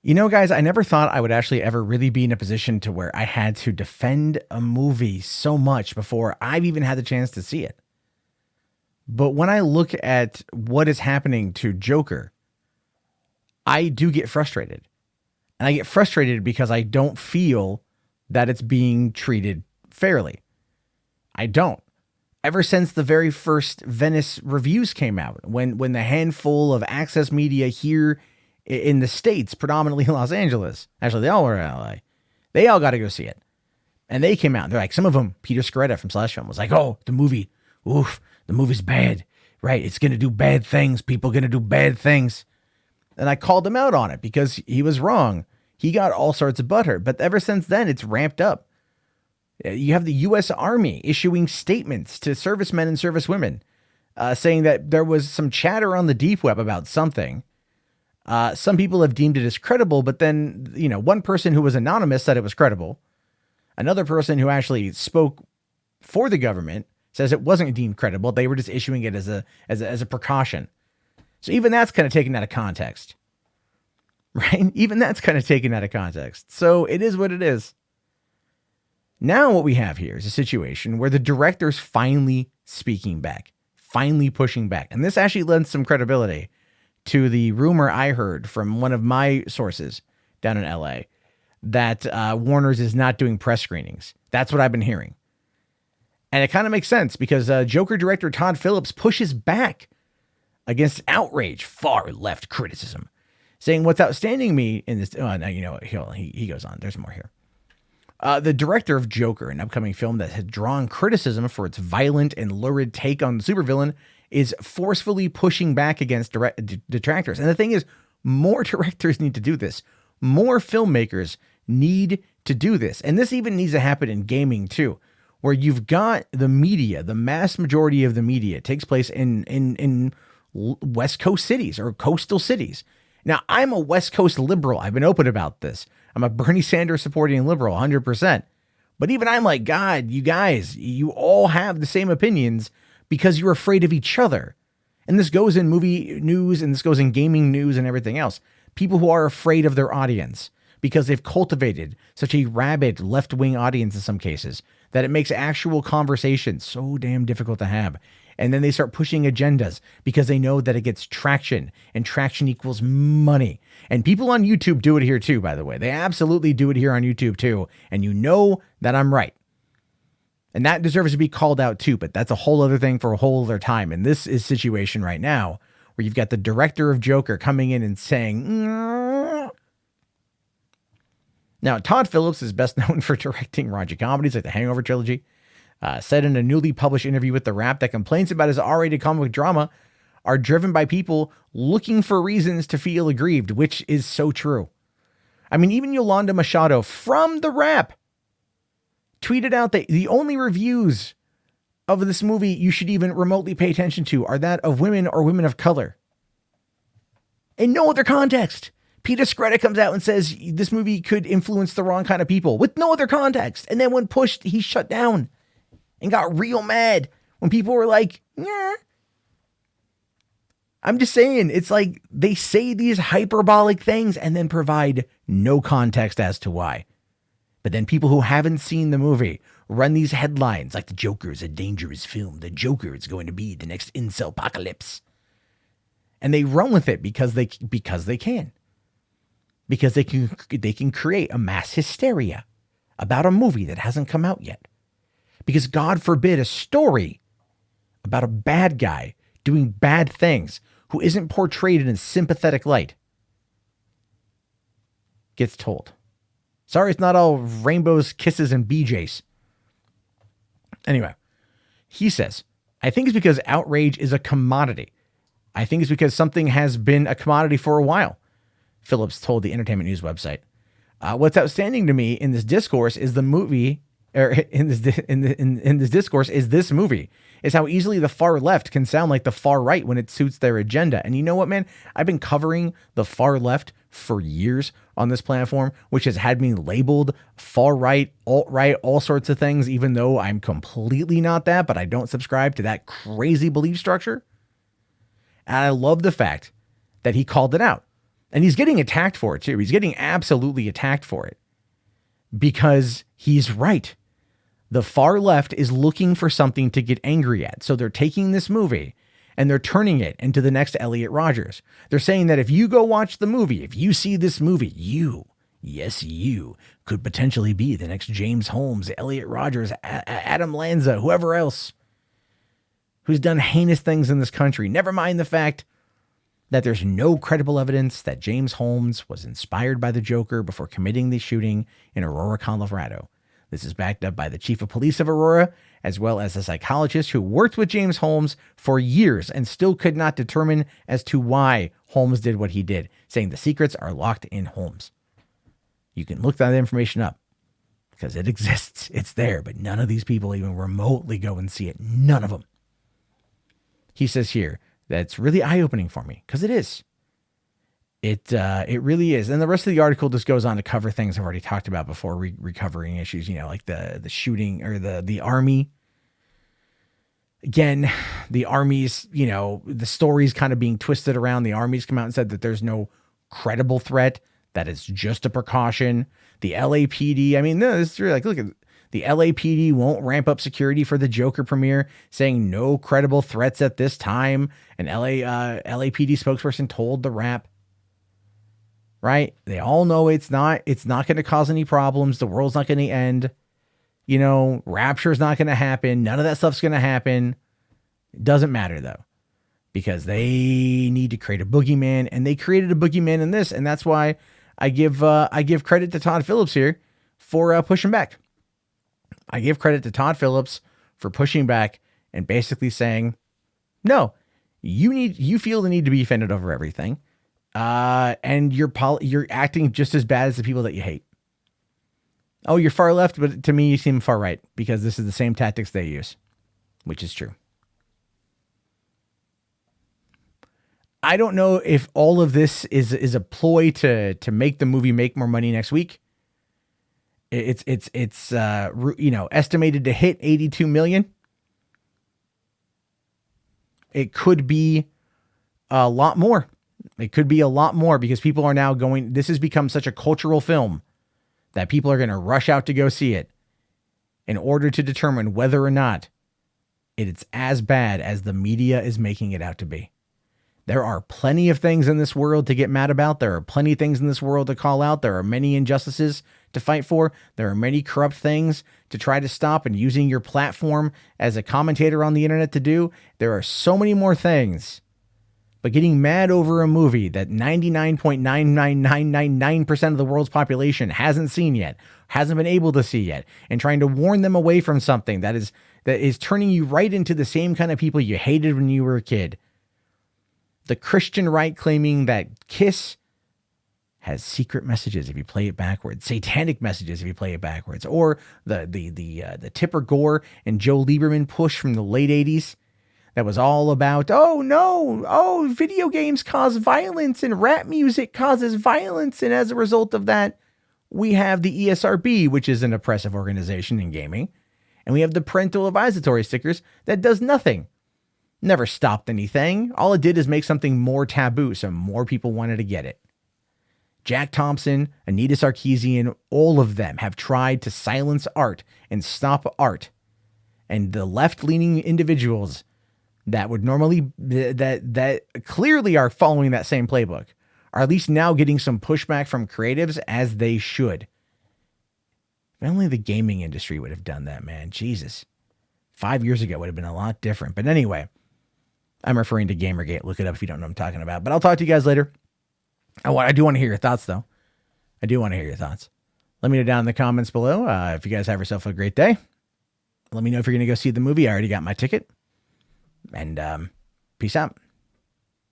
You know, guys, I never thought I would actually ever really be in a position to where I had to defend a movie so much before I've even had the chance to see it. But when I look at what is happening to Joker, I do get frustrated. And I get frustrated because I don't feel that it's being treated fairly. I don't. Ever since the very first Venice reviews came out, when the handful of access media here in the States, predominantly Los Angeles, actually they all were in LA, they all got to go see it. And they came out, they're like, some of them, Peter Scretta from Slash Film was like, oh, the movie, oof, the movie's bad, right? It's going to do bad things. People going to do bad things. And I called him out on it because he was wrong. He got all sorts of butthurt. But ever since then, it's ramped up. You have the U.S. Army issuing statements to servicemen and servicewomen saying that there was some chatter on the deep web about something. Some people have deemed it as credible, but then, one person who was anonymous said it was credible. Another person who actually spoke for the government says it wasn't deemed credible. They were just issuing it as a precaution. So even that's kind of taken out of context, right? Even that's kind of taken out of context. So it is what it is. Now what we have here is a situation where the director's finally speaking back, finally pushing back. And this actually lends some credibility to the rumor I heard from one of my sources down in LA that Warner's is not doing press screenings. That's what I've been hearing. And it kind of makes sense because Joker director Todd Phillips pushes back against outrage, far left criticism, saying what's outstanding me in this. He goes on. There's more here. The director of Joker, an upcoming film that had drawn criticism for its violent and lurid take on the supervillain, is forcefully pushing back against detractors. And the thing is, more directors need to do this. More filmmakers need to do this. And this even needs to happen in gaming too, where you've got the media, the mass majority of the media takes place in West Coast cities or coastal cities. Now, I'm a West Coast liberal. I've been open about this. I'm a Bernie Sanders supporting liberal, 100%. But even I'm like, God, you guys, you all have the same opinions because you're afraid of each other. And this goes in movie news and this goes in gaming news and everything else. People who are afraid of their audience because they've cultivated such a rabid left-wing audience in some cases that it makes actual conversation so damn difficult to have. And then they start pushing agendas because they know that it gets traction, and traction equals money. And people on YouTube do it here too, by the way. They absolutely do it here on YouTube too. And you know that I'm right. And that deserves to be called out too, but that's a whole other thing for a whole other time. And this is a situation right now where you've got the director of Joker coming in and saying, "Mm." Now, Todd Phillips is best known for directing raunchy comedies like the Hangover trilogy. Said in a newly published interview with The Wrap that complaints about his R-rated comic drama are driven by people looking for reasons to feel aggrieved, which is so true. I mean, even Yolanda Machado from The Wrap tweeted out that the only reviews of this movie you should even remotely pay attention to are that of women or women of color. In no other context. Peter Scretta comes out and says this movie could influence the wrong kind of people with no other context. And then when pushed, he shut down and got real mad when people were like, yeah. I'm just saying, it's like they say these hyperbolic things and then provide no context as to why. But then people who haven't seen the movie run these headlines like the Joker is a dangerous film. The Joker is going to be the next incel apocalypse. And they run with it because they can. Because they can create a mass hysteria about a movie that hasn't come out yet. Because God forbid a story about a bad guy doing bad things who isn't portrayed in a sympathetic light gets told. Sorry, it's not all rainbows, kisses, and BJs. Anyway, he says, I think it's because outrage is a commodity. I think it's because something has been a commodity for a while, Phillips told the Entertainment News website. What's outstanding to me in this discourse is the movie, or in this discourse is this movie, is how easily the far left can sound like the far right when it suits their agenda. And you know what, man? I've been covering the far left for years on this platform, which has had me labeled far right, alt-right, all sorts of things, even though I'm completely not that, but I don't subscribe to that crazy belief structure. And I love the fact that he called it out. And he's getting attacked for it too. He's getting absolutely attacked for it because he's right. The far left is looking for something to get angry at. So they're taking this movie and they're turning it into the next Elliot Rodgers. They're saying that if you go watch the movie, if you see this movie, you could potentially be the next James Holmes, Elliot Rodgers, Adam Lanza, whoever else who's done heinous things in this country. Never mind the fact that there's no credible evidence that James Holmes was inspired by the Joker before committing the shooting in Aurora, Colorado. This is backed up by the chief of police of Aurora, as well as a psychologist who worked with James Holmes for years and still could not determine as to why Holmes did what he did, saying the secrets are locked in Holmes. You can look that information up because it exists. It's there, but none of these people even remotely go and see it. None of them. He says here that it's really eye-opening for me because it is. It really is. And the rest of the article just goes on to cover things I've already talked about before, recovering issues, like the shooting or the army. Again, the army's, the story's kind of being twisted around. The army's come out and said that there's no credible threat, that it's just a precaution. The LAPD, no, this is really look at the LAPD won't ramp up security for the Joker premiere, saying no credible threats at this time. An LAPD spokesperson told the Wrap. Right? They all know it's not going to cause any problems. The world's not going to end. Rapture's not going to happen. None of that stuff's going to happen. It doesn't matter though, because they need to create a boogeyman, and they created a boogeyman in this. And that's why I give credit to Todd Phillips here for pushing back. I give credit to Todd Phillips for pushing back and basically saying, no, you feel the need to be offended over everything. And you're acting just as bad as the people that you hate. Oh, you're far left, but to me, you seem far right because this is the same tactics they use, which is true. I don't know if all of this is a ploy to make the movie make more money next week. It's estimated to hit 82 million. It could be a lot more. It could be a lot more because people are now going, this has become such a cultural film that people are going to rush out to go see it in order to determine whether or not it's as bad as the media is making it out to be. There are plenty of things in this world to get mad about. There are plenty of things in this world to call out. There are many injustices to fight for. There are many corrupt things to try to stop, and using your platform as a commentator on the internet to do. There are so many more things. But getting mad over a movie that 99.99999% of the world's population hasn't seen yet, hasn't been able to see yet, and trying to warn them away from something that is turning you right into the same kind of people you hated when you were a kid. The Christian right claiming that Kiss has secret messages if you play it backwards, satanic messages if you play it backwards, or the Tipper Gore and Joe Lieberman push from the late 80s that was all about, video games cause violence and rap music causes violence, and as a result of that, we have the ESRB, which is an oppressive organization in gaming, and we have the parental advisory stickers that does nothing. Never stopped anything. All it did is make something more taboo, so more people wanted to get it. Jack Thompson, Anita Sarkeesian, all of them have tried to silence art and stop art. And the left-leaning individuals that would normally, that clearly are following that same playbook, are at least now getting some pushback from creatives, as they should. If only the gaming industry would have done that, man. Jesus. 5 years ago would have been a lot different. But anyway, I'm referring to Gamergate. Look it up if you don't know what I'm talking about. But I'll talk to you guys later. I do want to hear your thoughts, though. I do want to hear your thoughts. Let me know down in the comments below. If you guys have yourself a great day, let me know if you're going to go see the movie. I already got my ticket. And peace out.